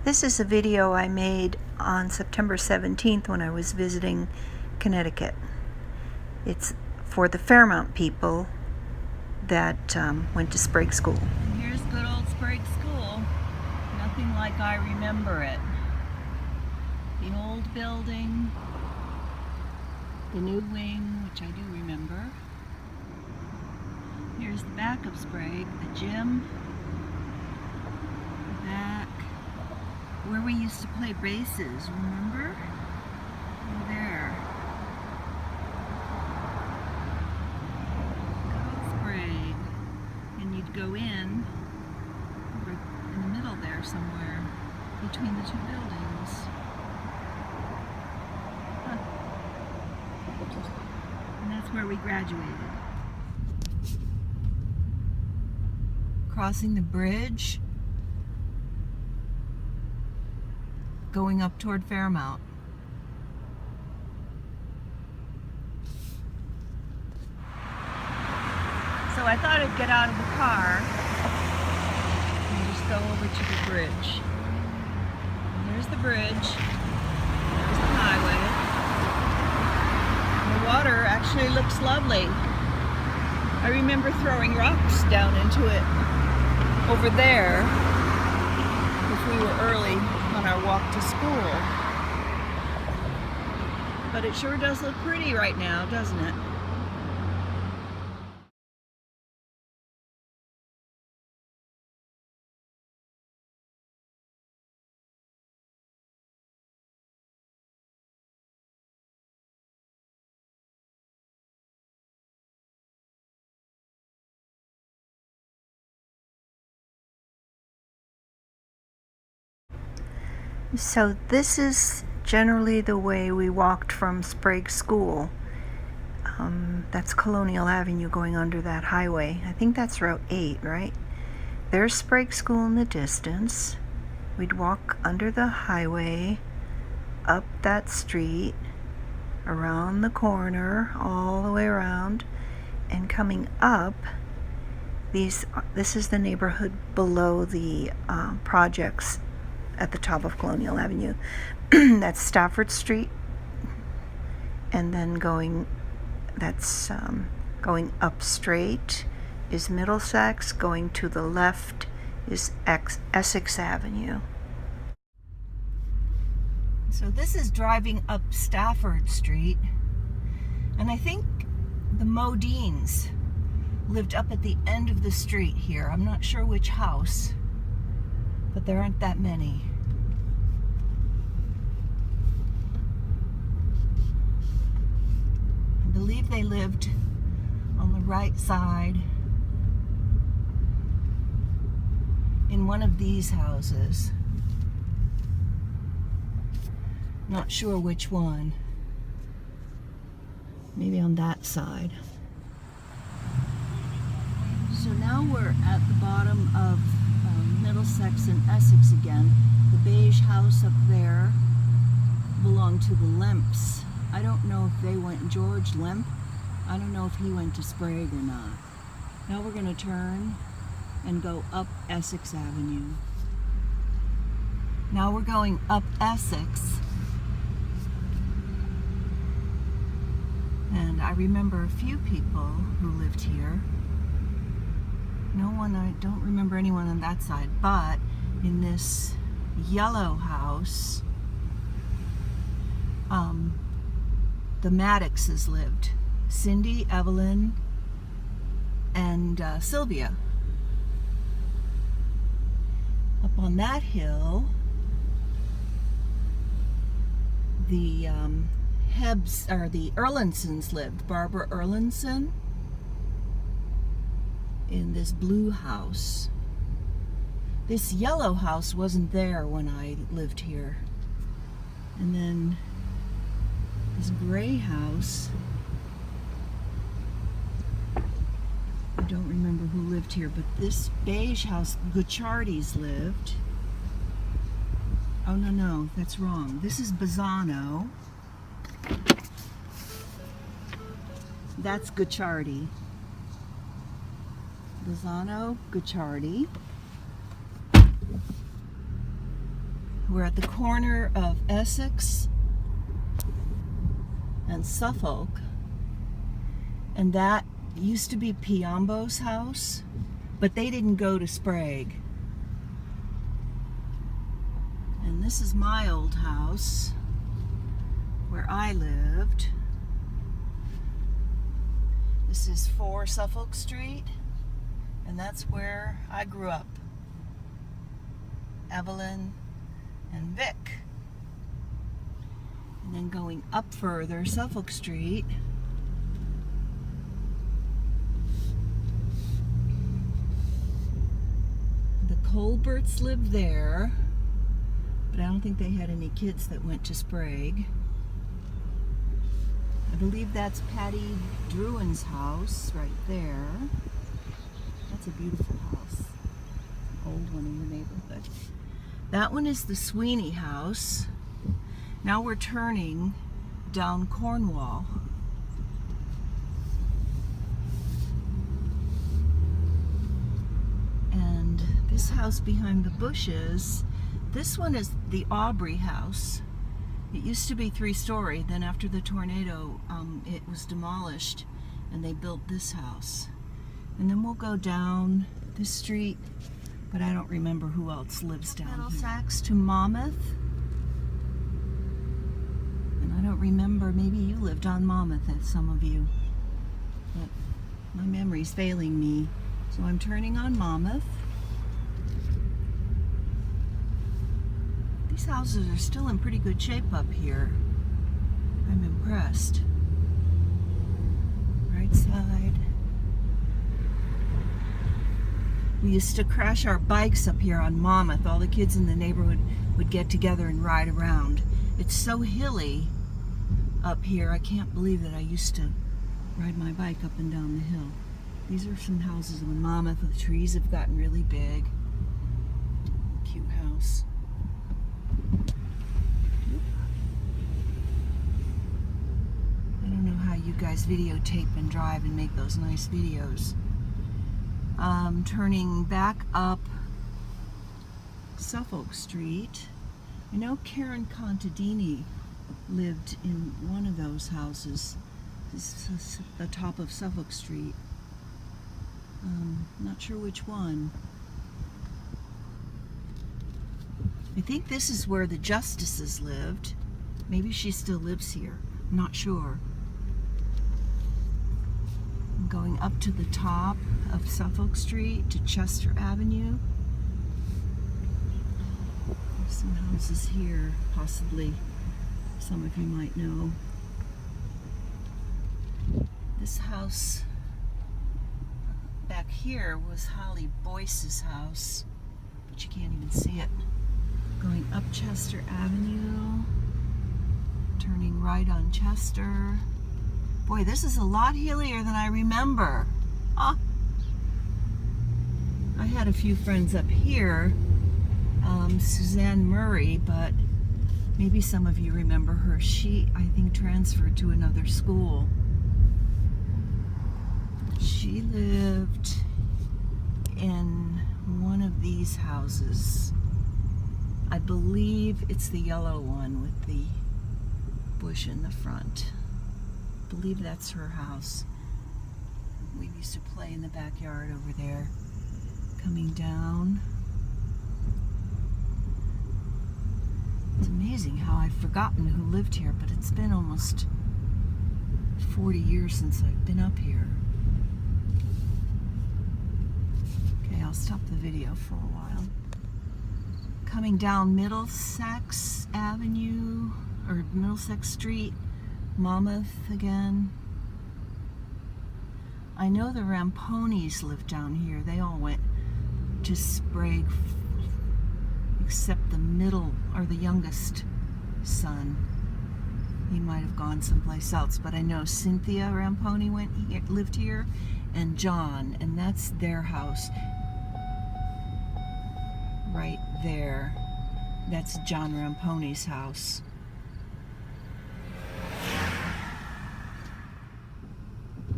This is a video I made on September 17th when I was visiting Connecticut. It's for the Fairmont people that went to Sprague School. And here's good old Sprague School. Nothing like I remember it. The old building, the new wing, which I do remember. Here's the back of Sprague, the gym, the back, where we used to play races, remember? Over there. Good old Sprague. And you'd go in, over in the middle there somewhere, between the two buildings. Huh. And that's where we graduated. Crossing the bridge, going up toward Fairmont. So I thought I'd get out of the car and just go over to the bridge. There's the bridge, there's the highway. And the water actually looks lovely. I remember throwing rocks down into it over there if we were early on our walk to school. But it sure does look pretty right now, doesn't it? So this is generally the way we walked from Sprague School. That's Colonial Avenue going under that highway. I think that's Route 8, right? There's Sprague School in the distance. We'd walk under the highway, up that street, around the corner, all the way around, and coming up, this is the neighborhood below the projects at the top of Colonial Avenue. That's Stafford Street, and then going up straight is Middlesex, going to the left is Essex Avenue. So this is driving up Stafford Street, and I think the Modines lived up at the end of the street here. I'm not sure which house, but there aren't that many. I believe they lived on the right side in one of these houses. Not sure which one. Maybe on that side. So now we're at the bottom of Middlesex and Essex again. The beige house up there belonged to the Lemps. I don't know if they went, George Lemp, I don't know if he went to Sprague or not. Now we're going to turn and go up Essex Avenue. Now we're going up Essex. And I remember a few people who lived here. No one, I don't remember anyone on that side, but in this yellow house, the Maddoxes lived. Cindy, Evelyn, and Sylvia. Up on that hill, the the Erlinsons lived. Barbara Erlinson in this blue house. This yellow house wasn't there when I lived here. And then this gray house, I don't remember who lived here, but this beige house, Gucciardi's lived. Oh, no, that's wrong. This is Bazzano. That's Gucciardi. Bazzano, Gucciardi. We're at the corner of Essex and Suffolk, and that used to be Piombo's house, but they didn't go to Sprague. And this is my old house where I lived. This is 4 Suffolk Street, and that's where I grew up. Evelyn and Vic. And then going up further, Suffolk Street, the Colberts lived there, but I don't think they had any kids that went to Sprague. I believe that's Patty Druin's house right there. That's a beautiful house. Old one in the neighborhood. That one is the Sweeney house. Now we're turning down Cornwall. And this house behind the bushes, this one is the Aubrey house. It used to be 3-story, then after the tornado, it was demolished and they built this house. And then we'll go down this street, but I don't remember who else lives down here. Middlesex to Monmouth. And I don't remember, maybe you lived on Monmouth, some of you. But my memory's failing me. So I'm turning on Monmouth. These houses are still in pretty good shape up here. I'm impressed. Right side. We used to crash our bikes up here on Monmouth. All the kids in the neighborhood would get together and ride around. It's so hilly up here. I can't believe that I used to ride my bike up and down the hill. These are some houses in Monmouth. The trees have gotten really big. Cute house. I don't know how you guys videotape and drive and make those nice videos. Turning back up Suffolk Street. I know Karen Contadini lived in one of those houses. This is the top of Suffolk Street. Not sure which one. I think this is where the Justices lived. Maybe she still lives here. I'm not sure. I'm going up to the top of Suffolk Street to Chester Avenue. There's some houses here, possibly some of you might know. This house back here was Holly Boyce's house, but you can't even see it. Going up Chester Avenue, turning right on Chester. Boy, this is a lot hillier than I remember. I had a few friends up here, Suzanne Murray, but maybe some of you remember her. She, I think, transferred to another school. She lived in one of these houses. I believe it's the yellow one with the bush in the front. I believe that's her house. We used to play in the backyard over there. Coming down. It's amazing how I've forgotten who lived here, but it's been almost 40 years since I've been up here. Okay, I'll stop the video for a while. Coming down Middlesex Avenue, or Middlesex Street, Monmouth again. I know the Ramponis lived down here. They all went to Sprague, except the middle, or the youngest son. He might have gone someplace else, but I know Cynthia Ramponi lived here, and John, and that's their house right there. That's John Ramponi's house.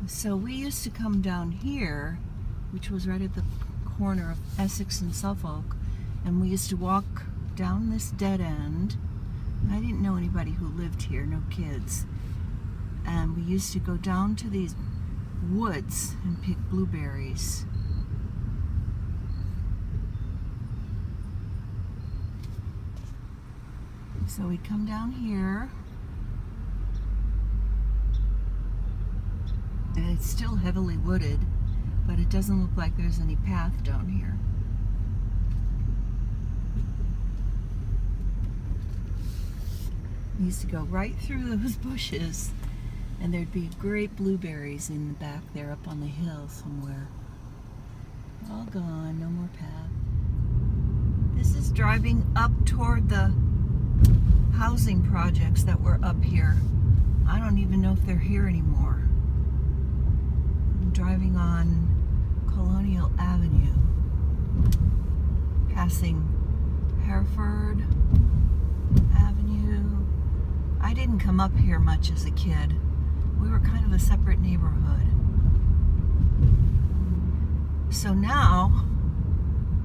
So we used to come down here, which was right at the corner of Essex and Suffolk, and we used to walk down this dead end. I didn't know anybody who lived here, no kids. And we used to go down to these woods and pick blueberries. So we come down here, and it's still heavily wooded, but it doesn't look like there's any path down here. We used to go right through those bushes, and there'd be great blueberries in the back there up on the hill somewhere. All gone, no more path. This is driving up toward the housing projects that were up here. I don't even know if they're here anymore. I'm driving on Colonial Avenue, passing Hereford Avenue. I didn't come up here much as a kid. We were kind of a separate neighborhood. So now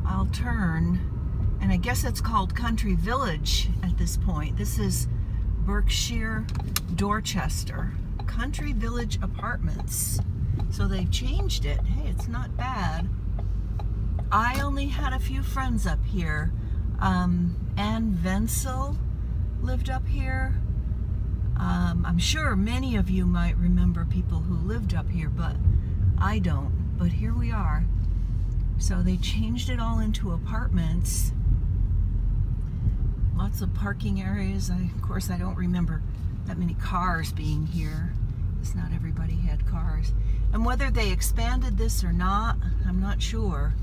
I'll turn, and I guess it's called Country Village at this point. This is Berkshire, Dorchester, Country Village Apartments. So they've changed it. Hey, it's not bad. I only had a few friends up here. Ann Venzel lived up here. I'm sure many of you might remember people who lived up here, but I don't. But here we are. So they changed it all into apartments. Lots of parking areas. Of course, I don't remember that many cars being here, because not everybody had cars. And whether they expanded this or not, I'm not sure.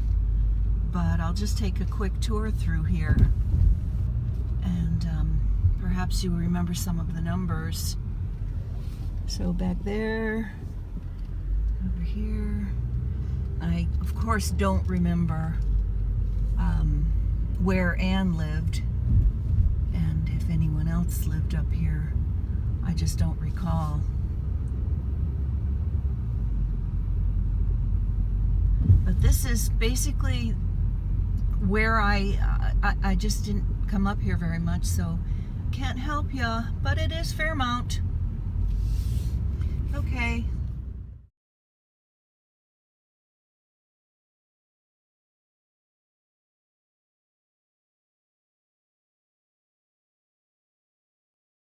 But I'll just take a quick tour through here. And perhaps you'll remember some of the numbers. So back there, over here. I, of course, don't remember where Anne lived, and if anyone else lived up here. I just don't recall. But this is basically where I just didn't come up here very much, so can't help ya, but it is Fairmont.